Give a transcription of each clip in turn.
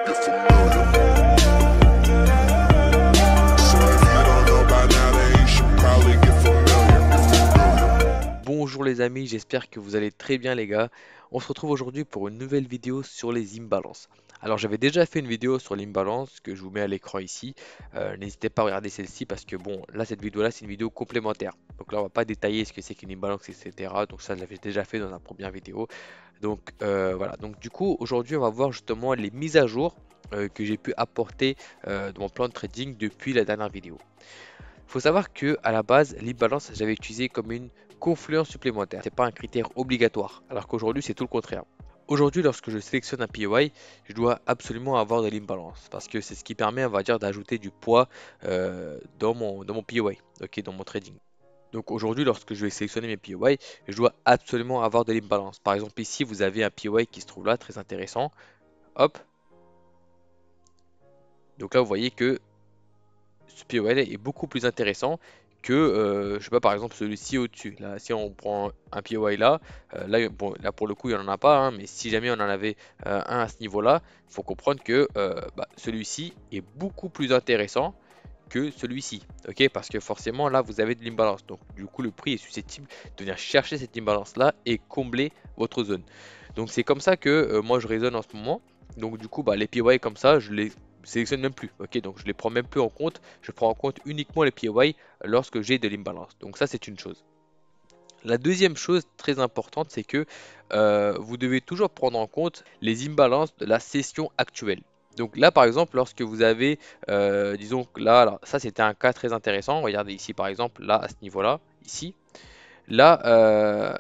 get familiar. So if you don't know by now, then you should probably get familiar. Bonjour les amis, j'espère que vous allez très bien les gars. On se retrouve aujourd'hui pour une nouvelle vidéo sur les imbalances. Alors j'avais déjà fait une vidéo sur l'imbalance que je vous mets à l'écran ici. N'hésitez pas à regarder celle-ci parce que bon, là cette vidéo là c'est une vidéo complémentaire. Donc là on va pas détailler ce que c'est qu'une imbalance etc. Donc ça je l'avais déjà fait dans la première vidéo. Donc voilà, donc du coup aujourd'hui on va voir justement les mises à jour que j'ai pu apporter dans mon plan de trading depuis la dernière vidéo. Il faut savoir que à la base, l'imbalance, j'avais utilisé comme une confluence supplémentaire. C'est pas un critère obligatoire, alors qu'aujourd'hui, c'est tout le contraire. Aujourd'hui, lorsque je sélectionne un POI, je dois absolument avoir de l'imbalance parce que c'est ce qui permet, on va dire, d'ajouter du poids dans mon POI, ok, dans mon trading. Donc aujourd'hui, lorsque je vais sélectionner mes POI, je dois absolument avoir de l'imbalance. Par exemple, ici, vous avez un POI qui se trouve là, très intéressant. Hop. Donc là, vous voyez que ce POL est beaucoup plus intéressant que, je sais pas, par exemple celui-ci au-dessus. Là, si on prend un POI là, là, bon, là pour le coup il n'y en a pas, hein, mais si jamais on en avait un à ce niveau-là, il faut comprendre que celui-ci est beaucoup plus intéressant que celui-ci, ok? Parce que forcément là vous avez de l'imbalance, donc du coup le prix est susceptible de venir chercher cette imbalance là et combler votre zone. Donc c'est comme ça que moi je raisonne en ce moment. Donc du coup les POI comme ça je les sélectionne même plus, ok? Donc je les prends même plus en compte, je prends en compte uniquement les POI lorsque j'ai de l'imbalance. Donc ça c'est une chose. La deuxième chose très importante, c'est que vous devez toujours prendre en compte les imbalances de la session actuelle. Donc là, par exemple, lorsque vous avez, disons que là, alors, ça c'était un cas très intéressant. Regardez ici, par exemple, là, à ce niveau-là, ici. Là,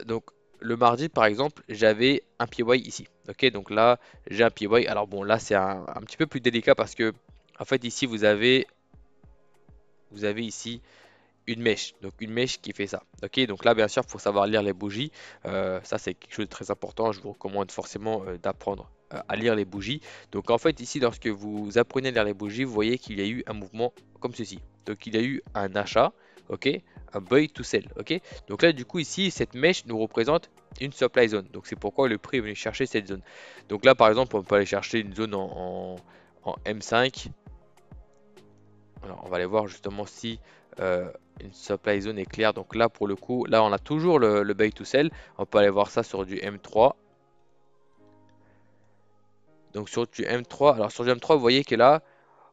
donc le mardi, par exemple, j'avais un PY ici. Ok, donc là, j'ai un PY. Alors bon, là, c'est un petit peu plus délicat parce que, en fait, ici, vous avez ici une mèche, donc une mèche qui fait ça. Ok, donc là bien sûr il faut savoir lire les bougies. Ça c'est quelque chose de très important. Je vous recommande forcément d'apprendre à lire les bougies. Donc en fait ici lorsque vous apprenez à lire les bougies, vous voyez qu'il y a eu un mouvement comme ceci. Donc il y a eu un achat, ok, un buy to sell, ok. Donc là du coup ici cette mèche nous représente une supply zone. Donc c'est pourquoi le prix est venu chercher cette zone. Donc là par exemple on peut aller chercher une zone en M5. Alors, on va aller voir justement si une supply zone est claire. Donc là, pour le coup, là, on a toujours le buy to sell. On peut aller voir ça sur du M3. Donc sur du M3, alors sur du M3, vous voyez que là,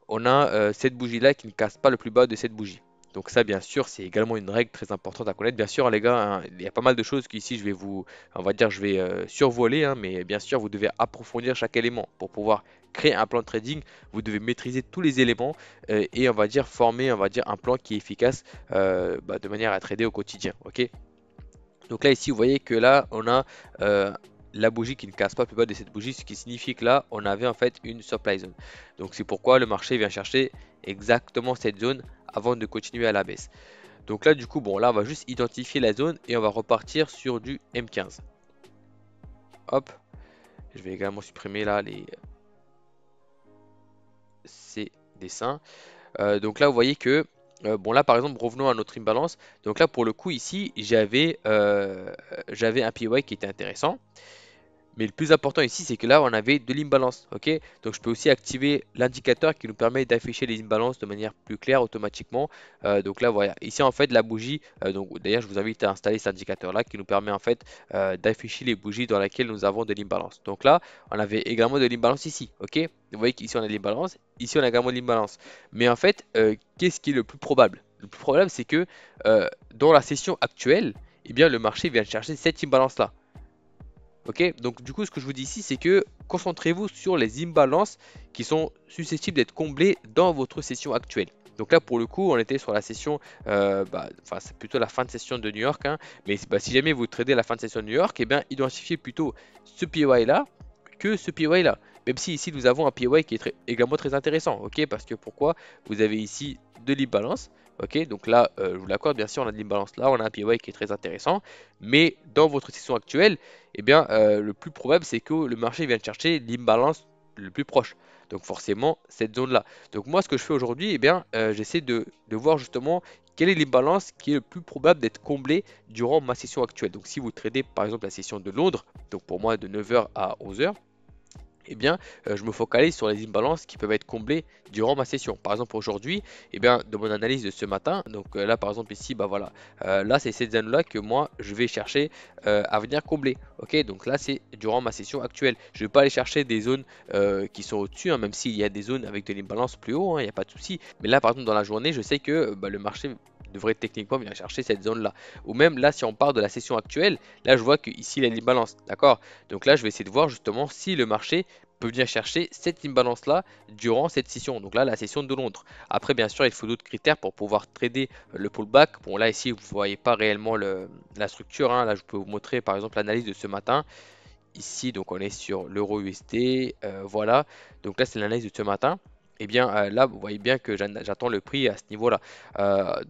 on a cette bougie-là qui ne casse pas le plus bas de cette bougie. Donc ça, bien sûr, c'est également une règle très importante à connaître. Bien sûr, hein, les gars, hein, il y a pas mal de choses qu'ici, je vais vous, on va dire, je vais survoler, hein, mais bien sûr, vous devez approfondir chaque élément pour pouvoir créer un plan de trading. Vous devez maîtriser tous les éléments et on va dire former, on va dire, un plan qui est efficace de manière à trader au quotidien. Ok? Donc là, ici, vous voyez que là, on a la bougie qui ne casse pas plus bas de cette bougie, ce qui signifie que là, on avait en fait une supply zone. Donc c'est pourquoi le marché vient chercher exactement cette zone avant de continuer à la baisse. Donc là, du coup, bon, là, on va juste identifier la zone et on va repartir sur du M15. Hop, je vais également supprimer là ces dessins. Donc là, vous voyez que, bon là par exemple, revenons à notre imbalance. Donc là, pour le coup, ici, j'avais un PY qui était intéressant. Mais le plus important ici, c'est que là, on avait de l'imbalance. Ok, donc je peux aussi activer l'indicateur qui nous permet d'afficher les imbalances de manière plus claire automatiquement. Donc là, voilà. Ici, en fait, la bougie. Donc d'ailleurs, je vous invite à installer cet indicateur-là qui nous permet en fait d'afficher les bougies dans lesquelles nous avons de l'imbalance. Donc là, on avait également de l'imbalance ici. Ok, vous voyez qu'ici on a de l'imbalance. Ici, on a également de l'imbalance. Mais en fait, qu'est-ce qui est le plus probable? Le plus probable, c'est que dans la session actuelle, eh bien, le marché vient chercher cette imbalance-là. Ok, donc du coup, ce que je vous dis ici, c'est que concentrez-vous sur les imbalances qui sont susceptibles d'être comblées dans votre session actuelle. Donc là, pour le coup, on était sur la session, enfin, c'est plutôt la fin de session de New York, hein, mais si jamais vous tradez la fin de session de New York, eh bien, identifiez plutôt ce POI là que ce POI là. Même si ici, nous avons un POI qui est également très intéressant, ok, parce que pourquoi? Vous avez ici de l'imbalance. Ok, donc là, je vous l'accorde, bien sûr, on a de l'imbalance là, on a un POI qui est très intéressant, mais dans votre session actuelle, eh bien, le plus probable, c'est que le marché vienne chercher l'imbalance le plus proche. Donc forcément, cette zone-là. Donc moi, ce que je fais aujourd'hui, eh bien, j'essaie de voir justement quelle est l'imbalance qui est le plus probable d'être comblée durant ma session actuelle. Donc si vous tradez par exemple la session de Londres, donc pour moi de 9 h à 11 h, eh bien, je me focalise sur les imbalances qui peuvent être comblées durant ma session. Par exemple, aujourd'hui, eh bien, de mon analyse de ce matin, donc là, par exemple, ici, bah voilà, là, c'est cette zone-là que moi, je vais chercher à venir combler. Ok, donc là, c'est durant ma session actuelle. Je ne vais pas aller chercher des zones qui sont au-dessus, hein, même s'il y a des zones avec de l'imbalance plus haut, hein, il n'y a pas de souci. Mais là, par exemple, dans la journée, je sais que bah, le marché devrait techniquement venir chercher cette zone-là. Ou même là, si on part de la session actuelle, là, je vois que ici, il y a l'imbalance. D'accord? Donc là, je vais essayer de voir justement si le marché peut venir chercher cette imbalance là durant cette session, donc là la session de Londres. Après bien sûr il faut d'autres critères pour pouvoir trader le pullback. Bon là ici vous voyez pas réellement la structure, hein. Là je peux vous montrer par exemple l'analyse de ce matin ici, donc on est sur l'euro USD, voilà, donc là c'est l'analyse de ce matin. Et bien là vous voyez bien que j'attends le prix à ce niveau là.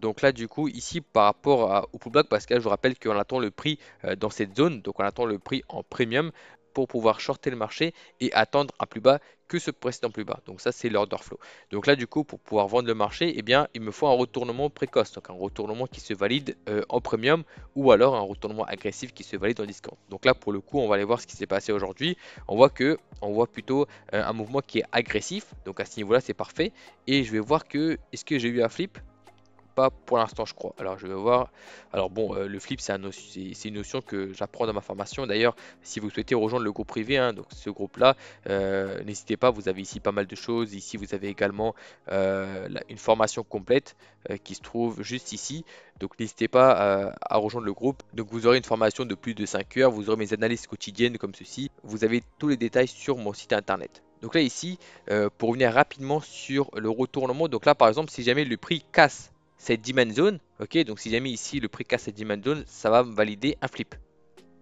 Donc là du coup ici par rapport au pullback, parce que là, je vous rappelle qu'on attend le prix dans cette zone, donc on attend le prix en premium pour pouvoir shorter le marché et attendre un plus bas que ce précédent plus bas. Donc ça c'est l'order flow. Donc là du coup pour pouvoir vendre le marché, eh bien il me faut un retournement précoce, donc un retournement qui se valide en premium, ou alors un retournement agressif qui se valide en discount. Donc là pour le coup on va aller voir ce qui s'est passé aujourd'hui. On voit plutôt un mouvement qui est agressif, donc à ce niveau là c'est parfait. Et je vais voir que est-ce que j'ai eu un flip? Pas pour l'instant, je crois. Alors, je vais voir. Alors, bon, le flip, c'est une notion que j'apprends dans ma formation. D'ailleurs, si vous souhaitez rejoindre le groupe privé, hein, donc ce groupe-là, n'hésitez pas. Vous avez ici pas mal de choses. Ici, vous avez également une formation complète qui se trouve juste ici. Donc, n'hésitez pas à rejoindre le groupe. Donc, vous aurez une formation de plus de 5 heures. Vous aurez mes analyses quotidiennes comme ceci. Vous avez tous les détails sur mon site internet. Donc là, ici, pour revenir rapidement sur le retournement. Donc là, par exemple, si jamais le prix casse cette demand zone, ok, donc si jamais ici le prix casse cette demand zone, ça va me valider un flip.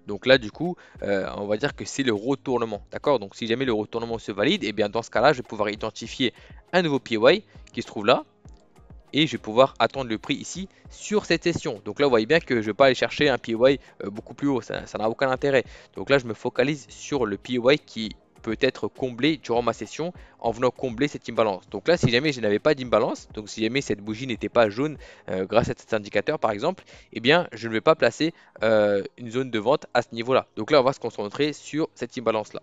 Donc là du coup, on va dire que c'est le retournement, d'accord? Donc si jamais le retournement se valide, et bien dans ce cas-là, je vais pouvoir identifier un nouveau PY qui se trouve là, et je vais pouvoir attendre le prix ici sur cette session. Donc là vous voyez bien que je ne vais pas aller chercher un PY beaucoup plus haut, ça n'a aucun intérêt. Donc là je me focalise sur le PY qui peut être comblé durant ma session en venant combler cette imbalance. Donc là si jamais je n'avais pas d'imbalance, donc si jamais cette bougie n'était pas jaune grâce à cet indicateur par exemple, eh bien je ne vais pas placer une zone de vente à ce niveau là. Donc là on va se concentrer sur cette imbalance là.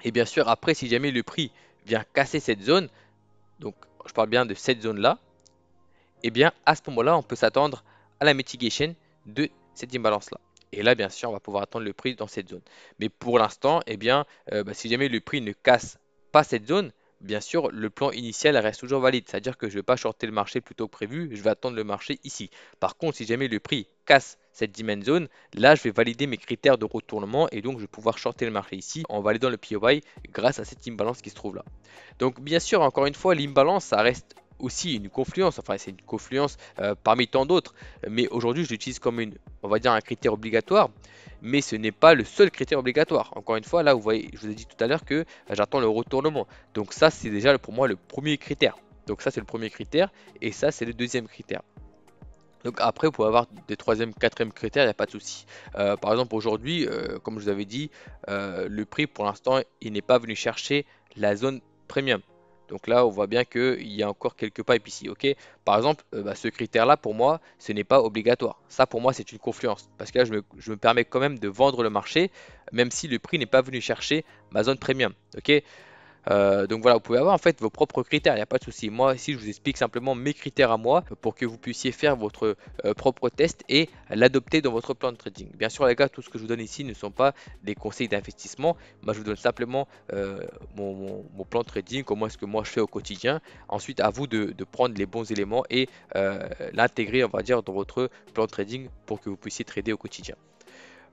Et bien sûr après si jamais le prix vient casser cette zone, donc je parle bien de cette zone là, et bien à ce moment-là, on peut s'attendre à la mitigation de cette imbalance-là. Et là, bien sûr, on va pouvoir attendre le prix dans cette zone. Mais pour l'instant, eh bien, si jamais le prix ne casse pas cette zone, bien sûr, le plan initial reste toujours valide. C'est-à-dire que je ne vais pas shorter le marché plus tôt que prévu, je vais attendre le marché ici. Par contre, si jamais le prix casse cette demand zone, là, je vais valider mes critères de retournement et donc je vais pouvoir shorter le marché ici en validant le POI grâce à cette imbalance qui se trouve là. Donc, bien sûr, encore une fois, l'imbalance, ça reste aussi une confluence, enfin c'est une confluence parmi tant d'autres, mais aujourd'hui je l'utilise comme on va dire un critère obligatoire, mais ce n'est pas le seul critère obligatoire. Encore une fois, là vous voyez, je vous ai dit tout à l'heure que j'attends le retournement, donc ça c'est déjà pour moi le premier critère. Donc ça c'est le premier critère et ça c'est le deuxième critère. Donc après, vous pouvez avoir des troisième, quatrième critères, il n'y a pas de souci. Par exemple, aujourd'hui, comme je vous avais dit, le prix pour l'instant, il n'est pas venu chercher la zone premium. Donc là, on voit bien qu'il y a encore quelques pipes ici. Ok. Par exemple, ce critère-là, pour moi, ce n'est pas obligatoire. Ça, pour moi, c'est une confluence. Parce que là, je me permets quand même de vendre le marché, même si le prix n'est pas venu chercher ma zone premium. Ok. Donc voilà, vous pouvez avoir en fait vos propres critères, il n'y a pas de souci. Moi ici, je vous explique simplement mes critères à moi pour que vous puissiez faire votre propre test et l'adopter dans votre plan de trading. Bien sûr les gars, tout ce que je vous donne ici ne sont pas des conseils d'investissement. Moi je vous donne simplement mon plan de trading, comment est-ce que moi je fais au quotidien. Ensuite à vous de prendre les bons éléments et l'intégrer on va dire dans votre plan de trading pour que vous puissiez trader au quotidien.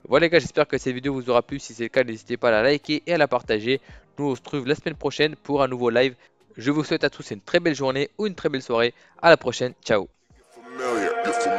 Voilà les gars, j'espère que cette vidéo vous aura plu. Si c'est le cas, n'hésitez pas à la liker et à la partager. Nous on se retrouve la semaine prochaine pour un nouveau live. Je vous souhaite à tous une très belle journée ou une très belle soirée. À la prochaine, ciao. Familiar.